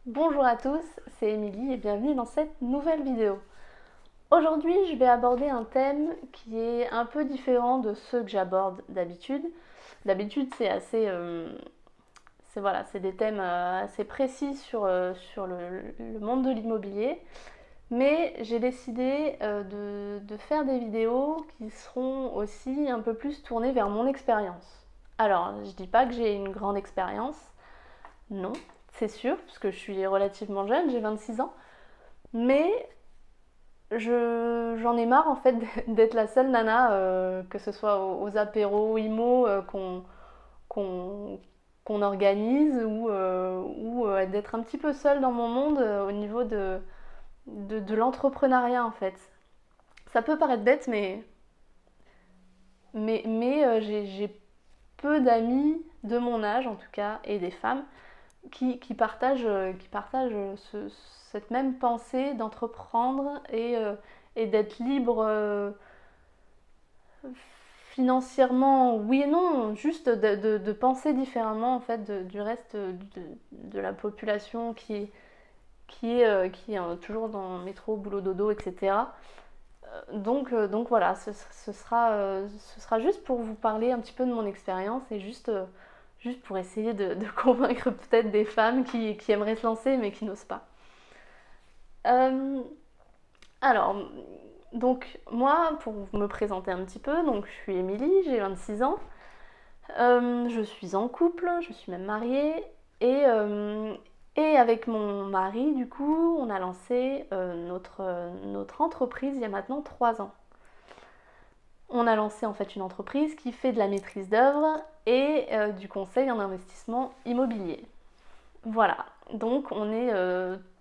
Bonjour à tous, c'est Émilie et bienvenue dans cette nouvelle vidéo. Aujourd'hui, je vais aborder un thème qui est un peu différent de ceux que j'aborde d'habitude. D'habitude, c'est des thèmes assez précis sur le monde de l'immobilier, mais j'ai décidé de faire des vidéos qui seront aussi un peu plus tournées vers mon expérience. Alors, je dis pas que j'ai une grande expérience, non, c'est sûr, parce que je suis relativement jeune, j'ai 26 ans, mais j'en ai marre en fait d'être la seule nana, que ce soit aux apéros IMO qu'on qu'on organise ou d'être un petit peu seule dans mon monde au niveau de l'entrepreneuriat en fait. Ça peut paraître bête, mais j'ai peu d'amis de mon âge en tout cas, et des femmes, qui partagent cette même pensée d'entreprendre et d'être libre financièrement, oui et non, juste de penser différemment en fait du reste de la population qui est toujours dans le métro, boulot, dodo, etc. Donc voilà, ce sera juste pour vous parler un petit peu de mon expérience et juste pour essayer de convaincre peut-être des femmes qui aimeraient se lancer mais qui n'osent pas. Euh, alors, donc moi, pour me présenter un petit peu, donc je suis Émilie, j'ai 26 ans, je suis en couple, je suis même mariée, et avec mon mari, du coup, on a lancé notre entreprise il y a maintenant 3 ans. On a lancé en fait une entreprise qui fait de la maîtrise d'œuvre et du conseil en investissement immobilier. Voilà, donc on est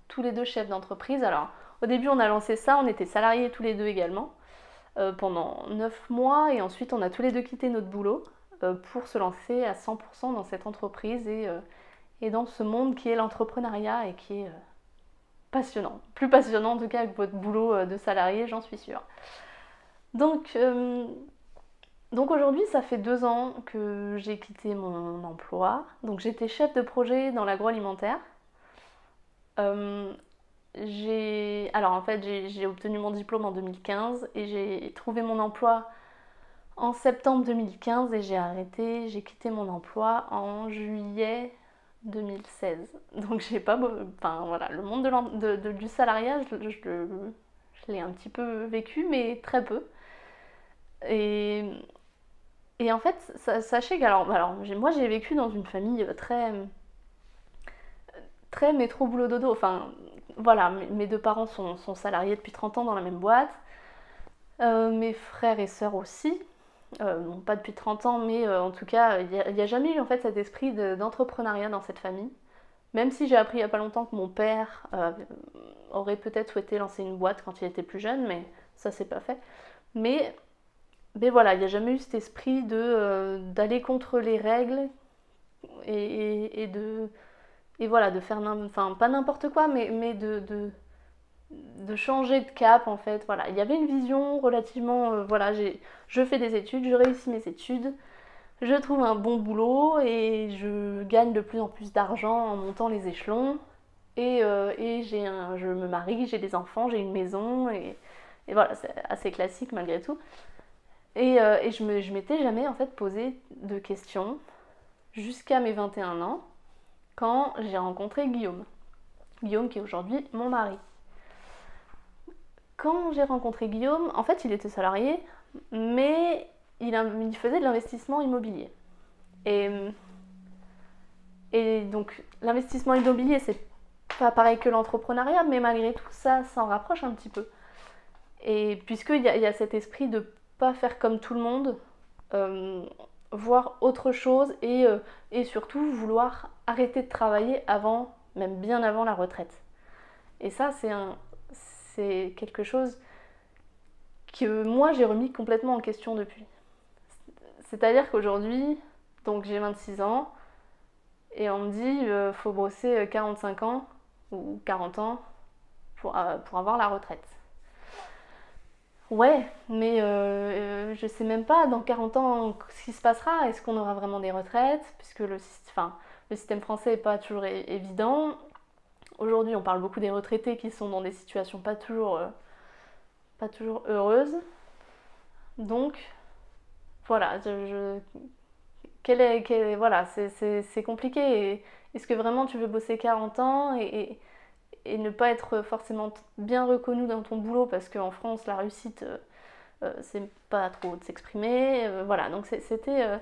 tous les deux chefs d'entreprise. Alors au début on a lancé ça, on était salariés tous les deux également pendant 9 mois et ensuite on a tous les deux quitté notre boulot pour se lancer à 100% dans cette entreprise et dans ce monde qui est l'entrepreneuriat et qui est passionnant. Plus passionnant en tout cas que votre boulot de salarié, j'en suis sûre. Donc, euh, donc aujourd'hui, ça fait 2 ans que j'ai quitté mon emploi. Donc j'étais chef de projet dans l'agroalimentaire. Euh, alors en fait, j'ai obtenu mon diplôme en 2015 et j'ai trouvé mon emploi en septembre 2015 et j'ai quitté mon emploi en juillet 2016. Donc j'ai pas, enfin voilà, le monde du salariat, je l'ai un petit peu vécu, mais très peu. Et, et en fait, sachez que moi j'ai vécu dans une famille très métro boulot dodo. Enfin, voilà, mes deux parents sont salariés depuis 30 ans dans la même boîte. Mes frères et sœurs aussi. Non, pas depuis 30 ans, mais en tout cas, il y a jamais eu en fait cet esprit d'entrepreneuriat dans cette famille. Même si j'ai appris il y a pas longtemps que mon père aurait peut-être souhaité lancer une boîte quand il était plus jeune, mais ça c'est pas fait. Mais, mais voilà, il n'y a jamais eu cet esprit d'aller contre les règles et voilà, de faire, enfin pas n'importe quoi, mais de changer de cap en fait. Voilà, il y avait une vision relativement, voilà, je fais des études, je réussis mes études, je trouve un bon boulot et je gagne de plus en plus d'argent en montant les échelons. Et je me marie, j'ai des enfants, j'ai une maison et voilà, c'est assez classique malgré tout. Et je m'étais jamais en fait posé de questions jusqu'à mes 21 ans quand j'ai rencontré Guillaume. Guillaume qui est aujourd'hui mon mari. Quand j'ai rencontré Guillaume, en fait il était salarié, mais il faisait de l'investissement immobilier. Et, et donc l'investissement immobilier c'est pas pareil que l'entrepreneuriat, mais malgré tout ça s'en rapproche un petit peu. Et puisqu'il y a cet esprit de pas faire comme tout le monde, euh, voir autre chose et surtout vouloir arrêter de travailler avant, même bien avant la retraite. Et ça, c'est quelque chose que moi j'ai remis complètement en question depuis. C'est-à-dire qu'aujourd'hui, donc j'ai 26 ans, et on me dit faut bosser 45 ans ou 40 ans pour avoir la retraite. Ouais, mais je sais même pas dans 40 ans ce qui se passera. Est-ce qu'on aura vraiment des retraites? Puisque enfin, le système français n'est pas toujours évident. Aujourd'hui, on parle beaucoup des retraités qui sont dans des situations pas toujours heureuses. Donc, voilà, voilà, c'est compliqué. Est-ce que vraiment tu veux bosser 40 ans et ne pas être forcément bien reconnu dans ton boulot parce qu'en France, la réussite, c'est pas trop de s'exprimer. Voilà, donc c'était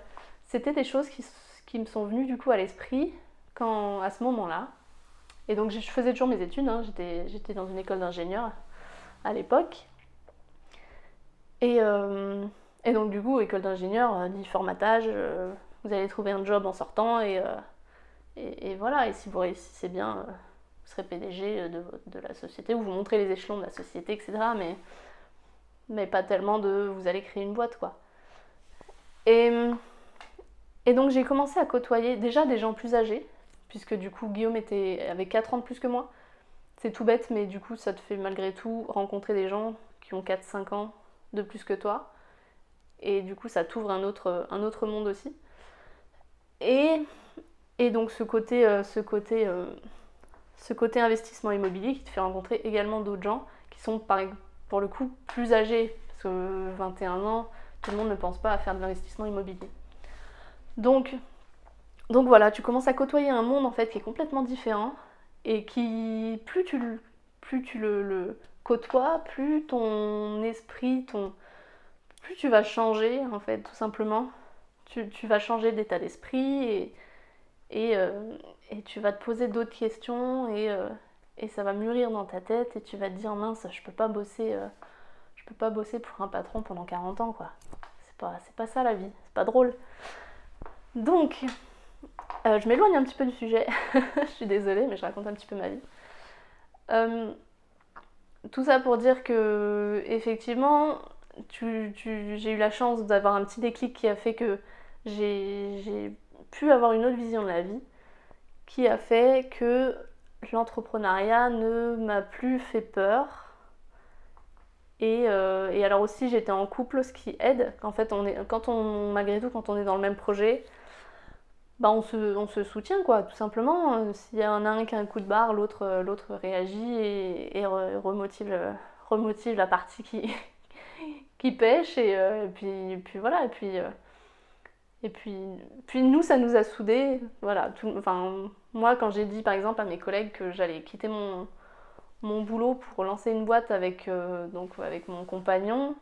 des choses qui me sont venues du coup à l'esprit à ce moment-là. Et donc je faisais toujours mes études, hein, j'étais dans une école d'ingénieur à l'époque. Et donc du coup, école d'ingénieur, dit formatage, vous allez trouver un job en sortant et voilà, et si vous réussissez bien, vous serez PDG de la société, ou vous montrez les échelons de la société, etc. Mais pas tellement de vous allez créer une boîte, quoi. Et donc j'ai commencé à côtoyer déjà des gens plus âgés, puisque du coup Guillaume avait 4 ans de plus que moi. C'est tout bête, mais du coup ça te fait malgré tout rencontrer des gens qui ont 4-5 ans de plus que toi. Et du coup ça t'ouvre un autre monde aussi. Et donc ce côté investissement immobilier qui te fait rencontrer également d'autres gens qui sont pour le coup plus âgés, parce que 21 ans, tout le monde ne pense pas à faire de l'investissement immobilier. Donc voilà, tu commences à côtoyer un monde en fait qui est complètement différent et qui, plus tu le côtoies, plus ton esprit, plus tu vas changer en fait, tout simplement. Tu vas changer d'état d'esprit et tu vas te poser d'autres questions et ça va mûrir dans ta tête et tu vas te dire mince, je peux pas bosser pour un patron pendant 40 ans, quoi. C'est pas ça la vie, c'est pas drôle. Donc, je m'éloigne un petit peu du sujet, je suis désolée, mais je raconte un petit peu ma vie. Tout ça pour dire que, effectivement, j'ai eu la chance d'avoir un petit déclic qui a fait que j'ai pu avoir une autre vision de la vie, qui a fait que l'entrepreneuriat ne m'a plus fait peur. Et alors aussi, j'étais en couple, ce qui aide. En fait, malgré tout, quand on est dans le même projet, bah on se soutient, quoi, tout simplement. S'il y en a un qui a un coup de barre, l'autre réagit et remotive la partie qui pêche. Et puis voilà. Et puis nous, ça nous a soudés. Voilà. Enfin, moi, quand j'ai dit par exemple à mes collègues que j'allais quitter mon boulot pour lancer une boîte avec mon compagnon,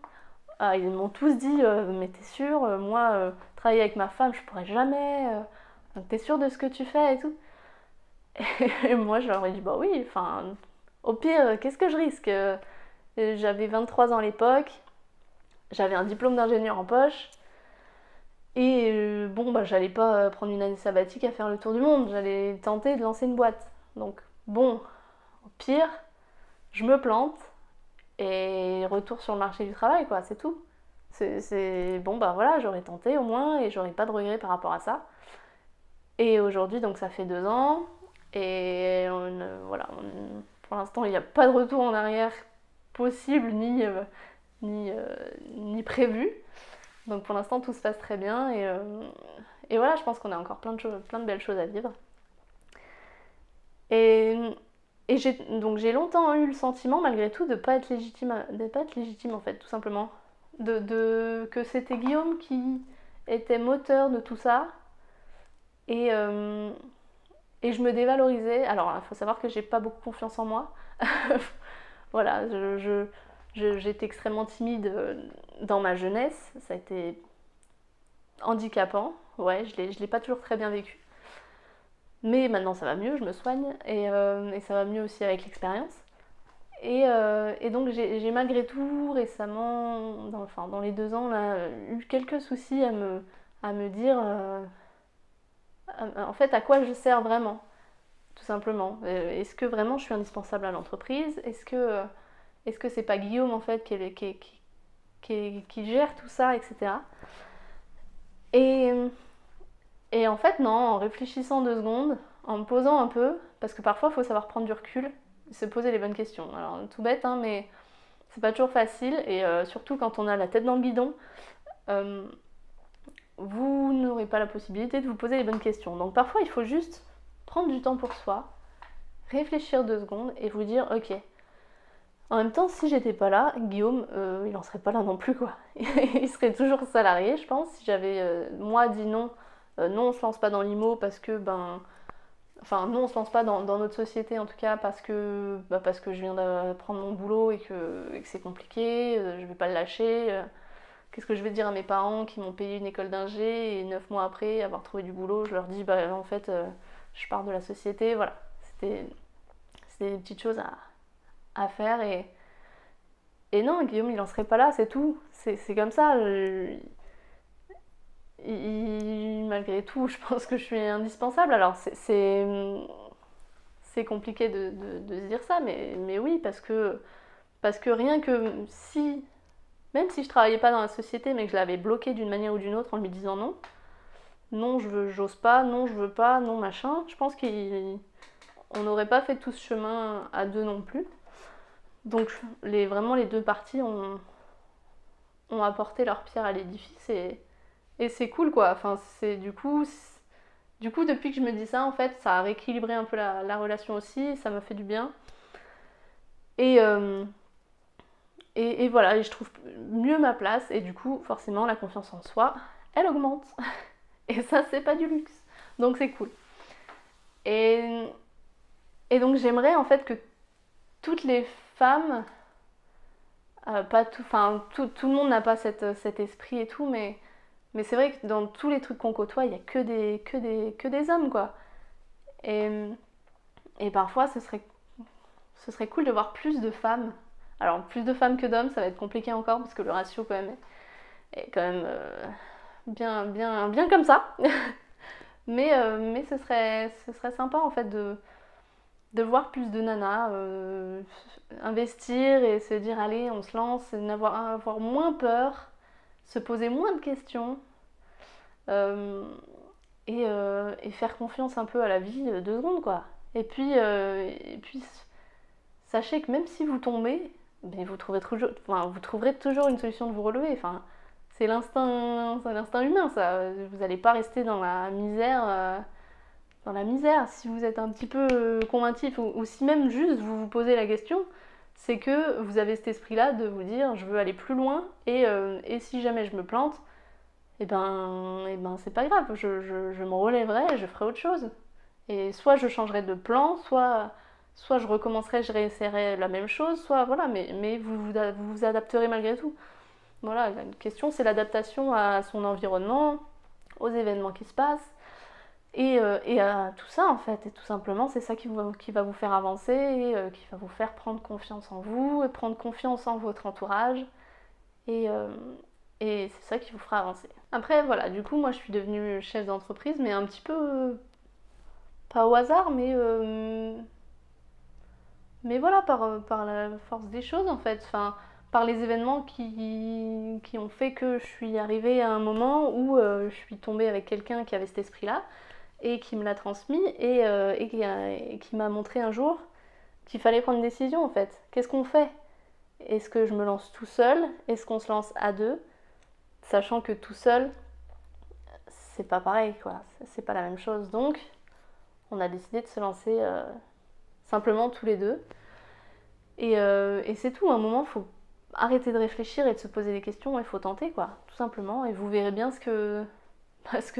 ils m'ont tous dit mais t'es sûre, moi travailler avec ma femme je pourrais jamais, donc t'es sûre de ce que tu fais et tout. Et moi je leur ai dit bah oui, enfin au pire qu'est-ce que je risque, j'avais 23 ans à l'époque, j'avais un diplôme d'ingénieur en poche et bon bah j'allais pas prendre une année sabbatique à faire le tour du monde, j'allais tenter de lancer une boîte. Donc bon, au pire je me plante et retour sur le marché du travail, quoi, c'est tout. Bon bah voilà, j'aurais tenté au moins et j'aurais pas de regrets par rapport à ça. Et aujourd'hui, donc ça fait 2 ans et voilà, pour l'instant il n'y a pas de retour en arrière possible ni prévu. Donc pour l'instant tout se passe très bien et voilà, je pense qu'on a encore plein de belles choses à vivre. Et j'ai longtemps eu le sentiment, malgré tout, de pas être légitime en fait, tout simplement. Que c'était Guillaume qui était moteur de tout ça. Et je me dévalorisais. Alors, il faut savoir que j'ai pas beaucoup confiance en moi. Voilà, j'étais extrêmement timide dans ma jeunesse. Ça a été handicapant. Ouais, je l'ai pas toujours très bien vécu. Mais maintenant ça va mieux, je me soigne et ça va mieux aussi avec l'expérience. Et donc j'ai malgré tout récemment, dans les 2 ans, là, eu quelques soucis à me dire en fait à quoi je sers vraiment, tout simplement. Est-ce que vraiment je suis indispensable à l'entreprise? Est-ce que c'est pas Guillaume en fait qui gère tout ça, etc. Et en fait, non, en réfléchissant 2 secondes, en me posant un peu, parce que parfois il faut savoir prendre du recul, se poser les bonnes questions. Alors, tout bête, hein, mais c'est pas toujours facile, et surtout quand on a la tête dans le guidon, vous n'aurez pas la possibilité de vous poser les bonnes questions. Donc parfois, il faut juste prendre du temps pour soi, réfléchir 2 secondes et vous dire ok. En même temps, si j'étais pas là, Guillaume, il en serait pas là non plus quoi. Il serait toujours salarié, je pense. Si j'avais moi dit non, non on se lance pas dans l'IMO parce que enfin non on se lance pas dans notre société en tout cas parce que je viens d'apprendre mon boulot et que c'est compliqué, je vais pas le lâcher. Qu'est-ce que je vais dire à mes parents qui m'ont payé une école d'ingé et 9 mois après avoir trouvé du boulot, je leur dis en fait je pars de la société, voilà. C'était des petites choses à faire et non, Guillaume il en serait pas là, c'est tout. C'est comme ça. Malgré tout, je pense que je suis indispensable. Alors c'est compliqué de se dire ça, mais oui, parce que rien que si, même si je travaillais pas dans la société, mais que je l'avais bloqué d'une manière ou d'une autre en lui disant non, non, j'ose pas, non, je veux pas, non, machin, je pense qu'on n'aurait pas fait tout ce chemin à deux non plus. Donc vraiment les deux parties ont apporté leur pierre à l'édifice et c'est cool quoi. Enfin, c'est du coup, depuis que je me dis ça, en fait, ça a rééquilibré un peu la relation aussi, ça m'a fait du bien. Et voilà, et je trouve mieux ma place, et du coup, forcément, la confiance en soi, elle augmente. Et ça, c'est pas du luxe. Donc c'est cool. Et, et donc j'aimerais en fait que toutes les femmes, pas tout, enfin tout le monde n'a pas cet esprit et tout, mais c'est vrai que dans tous les trucs qu'on côtoie, il n'y a que des hommes, quoi. Et, et parfois, ce serait cool de voir plus de femmes. Alors, plus de femmes que d'hommes, ça va être compliqué encore, parce que le ratio, quand même, est quand même bien comme ça. mais ce serait sympa, en fait, de voir plus de nanas investir et se dire, allez, on se lance, et avoir moins peur, se poser moins de questions. Et faire confiance un peu à la vie 2 secondes quoi. Et puis sachez que même si vous tombez, mais vous trouverez toujours une solution de vous relever. Enfin, c'est l'instinct humain ça. Vous n'allez pas rester dans la misère. Si vous êtes un petit peu combatif ou si même juste vous vous posez la question, c'est que vous avez cet esprit-là de vous dire je veux aller plus loin et si jamais je me plante, et ben c'est pas grave, je me relèverai et je ferai autre chose. Et soit je changerai de plan, soit je recommencerai, je réessayerai la même chose, soit voilà, mais vous adapterez malgré tout. Voilà, la question c'est l'adaptation à son environnement, aux événements qui se passent, et à tout ça en fait. Et tout simplement, c'est ça qui va vous faire avancer, et qui va vous faire prendre confiance en vous, et prendre confiance en votre entourage. Et, et c'est ça qui vous fera avancer. Après, voilà, du coup, moi je suis devenue chef d'entreprise, mais un petit peu, pas au hasard, mais voilà, par la force des choses en fait. Enfin, par les événements qui ont fait que je suis arrivée à un moment où je suis tombée avec quelqu'un qui avait cet esprit-là et qui me l'a transmis et qui m'a montré un jour qu'il fallait prendre une décision en fait. Qu'est-ce qu'on fait? Est-ce que je me lance tout seul? Est-ce qu'on se lance à deux? Sachant que tout seul, c'est pas pareil, quoi. C'est pas la même chose. Donc, on a décidé de se lancer simplement tous les deux. Et c'est tout. À un moment, il faut arrêter de réfléchir et de se poser des questions. Il faut tenter, quoi. Tout simplement. Et vous verrez bien ce que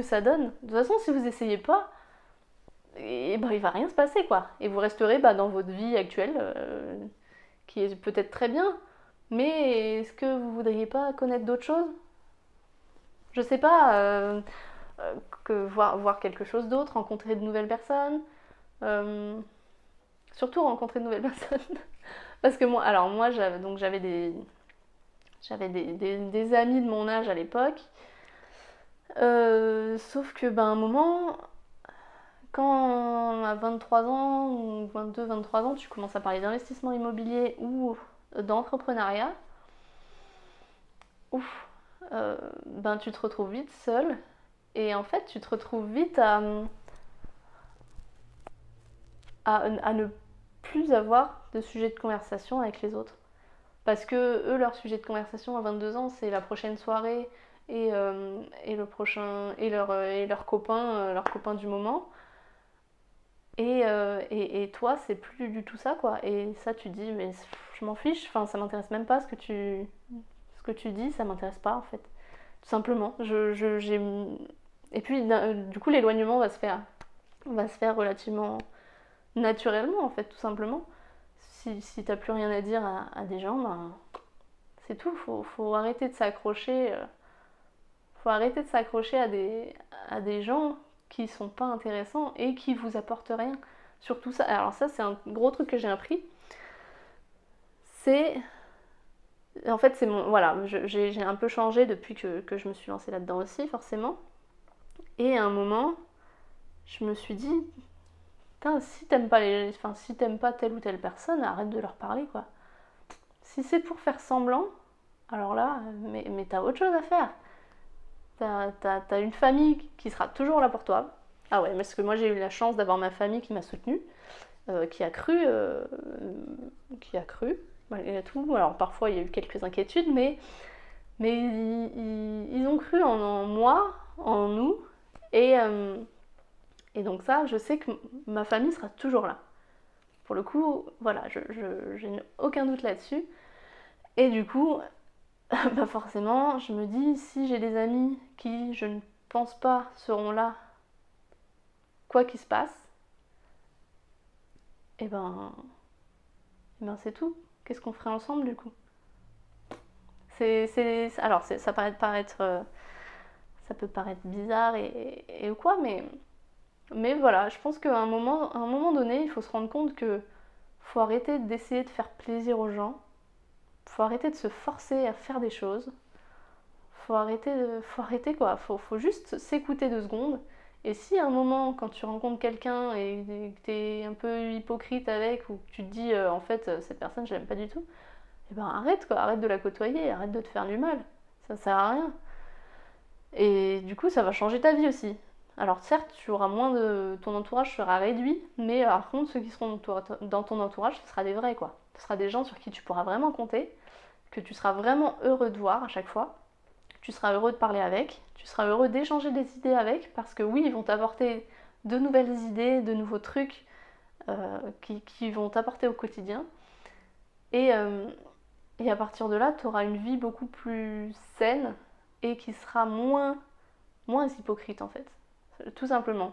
ça donne. De toute façon, si vous essayez pas, il va rien se passer, quoi. Et vous resterez dans votre vie actuelle, qui est peut-être très bien. Mais est-ce que vous voudriez pas connaître d'autres choses? Je sais pas, voir quelque chose d'autre, rencontrer de nouvelles personnes. Euh, Surtout rencontrer de nouvelles personnes. Parce que moi j'avais des amis de mon âge à l'époque. Sauf que un moment, quand à 23 ans, ou 22-23 ans, tu commences à parler d'investissement immobilier ou d'entrepreneuriat, ouf, tu te retrouves vite seul. Et en fait, tu te retrouves vite à ne plus avoir de sujet de conversation avec les autres. Parce que eux, leur sujet de conversation à 22 ans, c'est la prochaine soirée et le prochain et leur copain du moment. Et toi, c'est plus du tout ça, quoi. Et ça, tu dis, mais je m'en fiche, enfin, ça m'intéresse même pas ce que tu dis, ça m'intéresse pas, en fait. Tout simplement. Et puis, du coup, l'éloignement va se faire relativement naturellement, en fait, tout simplement. Si t'as plus rien à dire à des gens, ben, c'est tout. Faut arrêter de s'accrocher. Faut arrêter de s'accrocher à des gens qui sont pas intéressants et qui vous apportent rien. Surtout ça. Alors ça, c'est un gros truc que j'ai appris. C'est En fait, c'est mon. Voilà, j'ai un peu changé depuis que je me suis lancée là-dedans aussi, forcément. Et à un moment, je me suis dit, putain, si t'aimes pas si t'aimes pas telle ou telle personne, arrête de leur parler, quoi. Si c'est pour faire semblant, alors là, mais t'as autre chose à faire. T'as une famille qui sera toujours là pour toi. Ah ouais, parce que moi j'ai eu la chance d'avoir ma famille qui m'a soutenue, qui a cru, malgré tout. Alors parfois il y a eu quelques inquiétudes, mais ils ont cru en moi, en nous, et, euh, et donc ça, je sais que ma famille sera toujours là. Pour le coup, voilà, je n'ai aucun doute là-dessus. Et du coup, bah forcément, je me dis, si j'ai des amis qui, je ne pense pas, seront là, quoi qu'il se passe, et ben c'est tout. Qu'est-ce qu'on ferait ensemble du coup? Alors, ça peut paraître bizarre ou quoi, mais voilà, je pense qu'à à un moment donné, il faut se rendre compte que faut arrêter d'essayer de faire plaisir aux gens, faut arrêter de se forcer à faire des choses, faut arrêter quoi, faut juste s'écouter 2 secondes. Et si à un moment, quand tu rencontres quelqu'un et que t'es un peu hypocrite avec, ou que tu te dis en fait cette personne je l'aime pas du tout, et ben arrête quoi, arrête de la côtoyer, arrête de te faire du mal, ça sert à rien. Et du coup ça va changer ta vie aussi. Alors certes, tu auras ton entourage sera réduit, mais par contre ceux qui seront dans ton entourage, ce sera des vrais quoi. Ce sera des gens sur qui tu pourras vraiment compter, que tu seras vraiment heureux de voir à chaque fois. Tu seras heureux de parler avec, tu seras heureux d'échanger des idées avec, parce que oui, ils vont t'apporter de nouvelles idées, de nouveaux trucs qui vont t'apporter au quotidien. Et, euh, et à partir de là, tu auras une vie beaucoup plus saine et qui sera moins hypocrite en fait, tout simplement.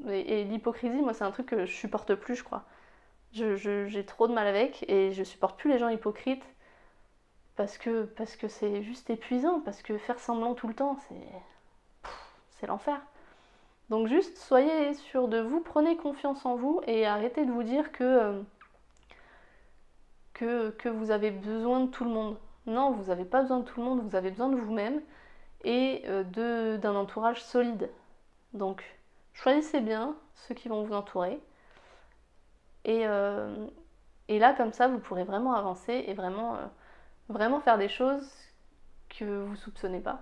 Et l'hypocrisie, moi, c'est un truc que je supporte plus, je crois. J'ai trop de mal avec et je supporte plus les gens hypocrites parce que c'est juste épuisant, parce que faire semblant tout le temps, c'est l'enfer. Donc juste soyez sûr de vous, prenez confiance en vous et arrêtez de vous dire que vous avez besoin de tout le monde. Non, vous n'avez pas besoin de tout le monde, vous avez besoin de vous-même et d'un entourage solide. Donc choisissez bien ceux qui vont vous entourer et, euh, et là comme ça vous pourrez vraiment avancer et vraiment faire des choses que vous ne soupçonnez pas.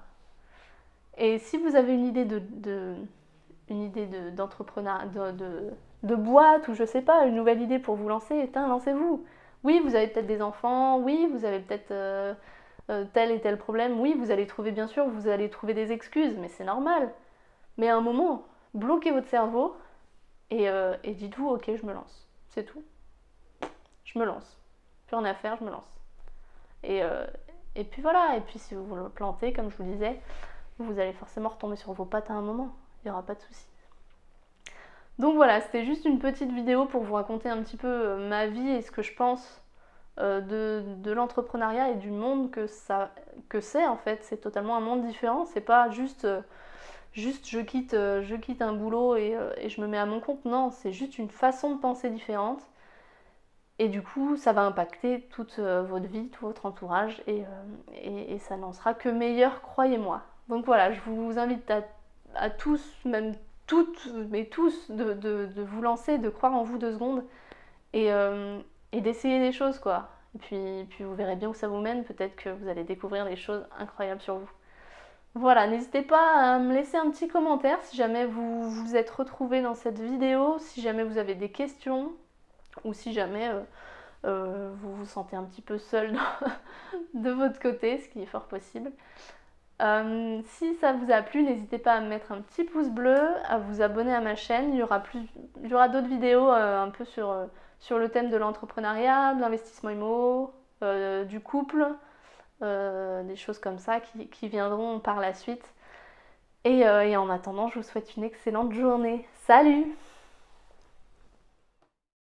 Et si vous avez une idée d'entrepreneuriat, de boîte ou je sais pas, une nouvelle idée pour vous lancer, lancez-vous. Oui, vous avez peut-être des enfants, oui, vous avez peut-être tel et tel problème, oui, vous allez trouver, bien sûr, vous allez trouver des excuses, mais c'est normal. Mais à un moment, bloquez votre cerveau et dites-vous, ok, je me lance. C'est tout. Je me lance. Plus rien à faire, je me lance. Et, euh, et puis voilà, et puis si vous le plantez, comme je vous disais, vous allez forcément retomber sur vos pattes à un moment. Il n'y aura pas de souci. Donc voilà, c'était juste une petite vidéo pour vous raconter un petit peu ma vie et ce que je pense de l'entrepreneuriat et du monde que c'est en fait. C'est totalement un monde différent. C'est pas juste je quitte un boulot et je me mets à mon compte. Non, c'est juste une façon de penser différente. Et du coup, ça va impacter toute votre vie, tout votre entourage et ça n'en sera que meilleur, croyez-moi. Donc voilà, je vous invite à tous, même toutes, mais tous, de vous lancer, de croire en vous 2 secondes et d'essayer des choses quoi. Et puis vous verrez bien où ça vous mène, peut-être que vous allez découvrir des choses incroyables sur vous. Voilà, n'hésitez pas à me laisser un petit commentaire si jamais vous vous êtes retrouvés dans cette vidéo, si jamais vous avez des questions ou si jamais vous vous sentez un petit peu seul de votre côté, ce qui est fort possible. Si ça vous a plu, n'hésitez pas à me mettre un petit pouce bleu, à vous abonner à ma chaîne. Il y aura d'autres vidéos un peu sur le thème de l'entrepreneuriat, de l'investissement immo, du couple, des choses comme ça qui viendront par la suite. Et en attendant, je vous souhaite une excellente journée. Salut!